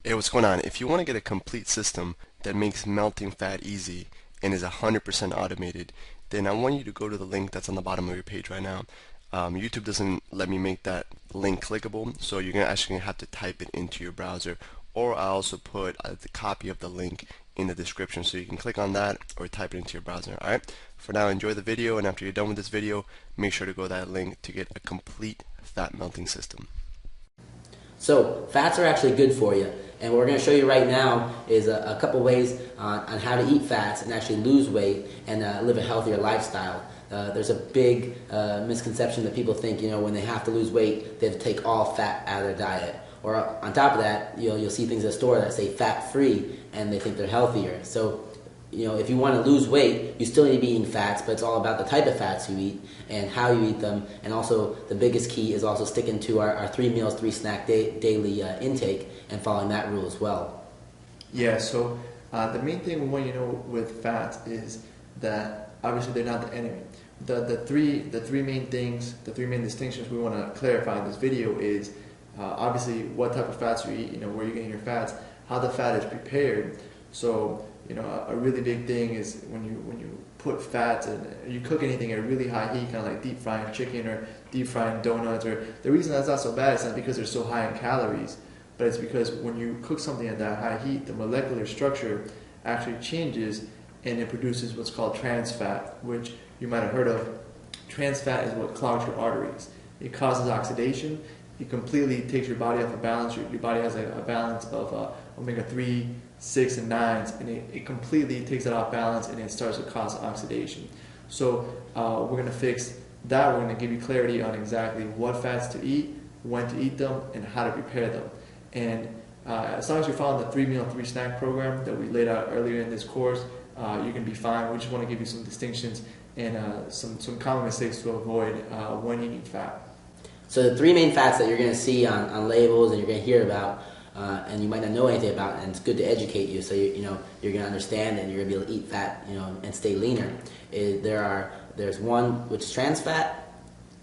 Hey, what's going on? If you want to get a complete system that makes melting fat easy and is 100% automated, then I want you to go to the link that's on the bottom of your page right now. YouTube doesn't let me make that link clickable, so you're actually gonna have to type it into your browser, or I also put the copy of the link in the description, so you can click on that or type it into your browser. All right. For now, enjoy the video, and after you're done with this video, make sure to go to that link to get a complete fat melting system. So fats are actually good for you, and what we're going to show you right now is a couple ways on how to eat fats and actually lose weight and live a healthier lifestyle. There's a big misconception that people think, when they have to lose weight, they have to take all fat out of their diet. Or on top of that, you'll see things at the store that say fat-free, and they think they're healthier. So if you want to lose weight, you still need to be eating fats, but it's all about the type of fats you eat and how you eat them. And also, the biggest key is also sticking to our 3 meals, 3 snack daily intake and following that rule as well. Yeah, so the main thing we want you to know with fats is that obviously they're not the enemy. The three main things, the three main distinctions we want to clarify in this video is obviously what type of fats you eat, where you're getting your fats, how the fat is prepared. So a really big thing is when you put fats and you cook anything at a really high heat, kind of like deep frying chicken or deep frying donuts. Or the reason that's not so bad is not because they're so high in calories, but it's because when you cook something at that high heat, the molecular structure actually changes and it produces what's called trans fat, which you might have heard of. Trans fat is what clogs your arteries. It causes oxidation. It completely takes your body off of balance. Your body has a balance of omega-3, 6, and 9s, and it completely takes it off balance and it starts to cause oxidation. So we're going to fix that. We're going to give you clarity on exactly what fats to eat, when to eat them, and how to prepare them. And as long as you're following the 3 meal, 3 snack program that we laid out earlier in this course, you can be fine. We just want to give you some distinctions and some common mistakes to avoid when eating fat. So the 3 main fats that you're going to see on labels and you're going to hear about, and you might not know anything about, and it's good to educate you so you're going to understand and you're going to be able to eat fat, and stay leaner. There's one which is trans fat,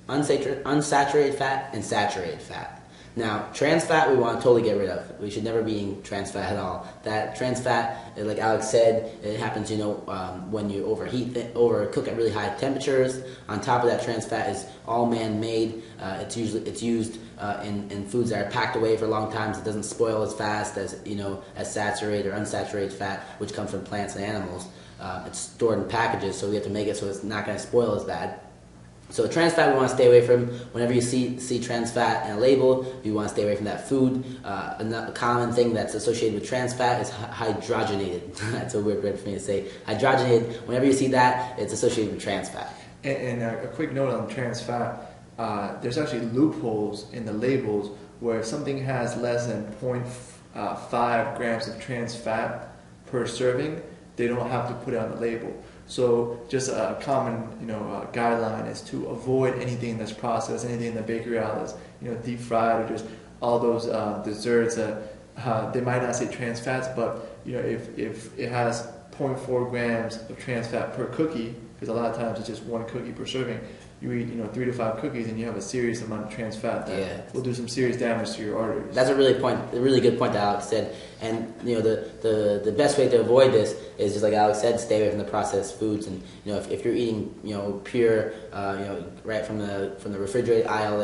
unsaturated fat, and saturated fat. Now, trans fat we want to totally get rid of. We should never be eating trans fat at all. That trans fat, like Alex said, it happens, when you overcook at really high temperatures. On top of that, trans fat is all man-made. It's used in foods that are packed away for long times. It doesn't spoil as fast as as saturated or unsaturated fat, which comes from plants and animals. It's stored in packages, so we have to make it so it's not going to spoil as bad. So trans fat we want to stay away from. Whenever you see trans fat in a label, you want to stay away from that food. A common thing that's associated with trans fat is hydrogenated. That's a weird word for me to say. Hydrogenated, whenever you see that, it's associated with trans fat. And a quick note on trans fat, there's actually loopholes in the labels where if something has less than 0.5 grams of trans fat per serving, they don't have to put it on the label. So just a common guideline is to avoid anything that's processed, anything in the bakery outlets, deep fried, or just all those desserts that they might not say trans fats, but if it has 0.4 grams of trans fat per cookie, because a lot of times it's just one cookie per serving, you eat 3 to 5 cookies and you have a serious amount of trans fat that will do some serious damage to your arteries. That's a really good point that Alex said. And the best way to avoid this is, just like Alex said, stay away from the processed foods. And if you're eating pure right from the refrigerated aisle,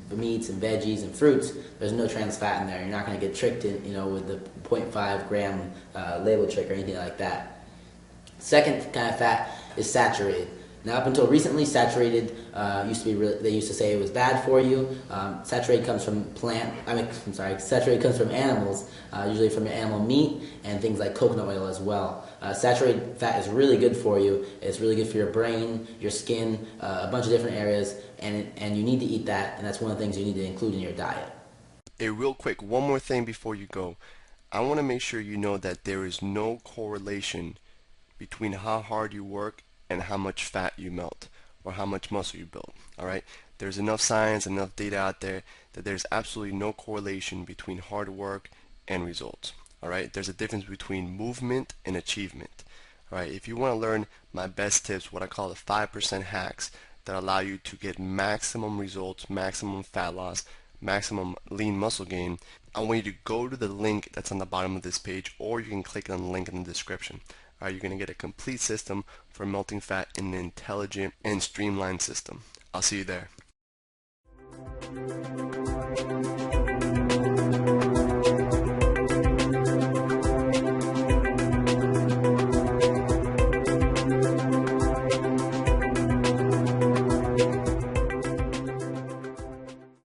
the meats and veggies and fruits, there's no trans fat in there. You're not going to get tricked in with the 0.5 gram label trick or anything like that. Second kind of fat is saturated. Now, up until recently, saturated they used to say it was bad for you. Saturated comes from saturated comes from animals, usually from animal meat and things like coconut oil as well. Saturated fat is really good for you. It's really good for your brain, your skin, a bunch of different areas, and you need to eat that, and that's one of the things you need to include in your diet. Hey, real quick, one more thing before you go. I want to make sure you know that there is no correlation between how hard you work and how much fat you melt or how much muscle you build. Alright? There's enough science, enough data out there that there's absolutely no correlation between hard work and results. Alright? There's a difference between movement and achievement. Alright? If you want to learn my best tips, what I call the 5% hacks that allow you to get maximum results, maximum fat loss, maximum lean muscle gain, I want you to go to the link that's on the bottom of this page, or you can click on the link in the description. You're going to get a complete system for melting fat in an intelligent and streamlined system. I'll see you there.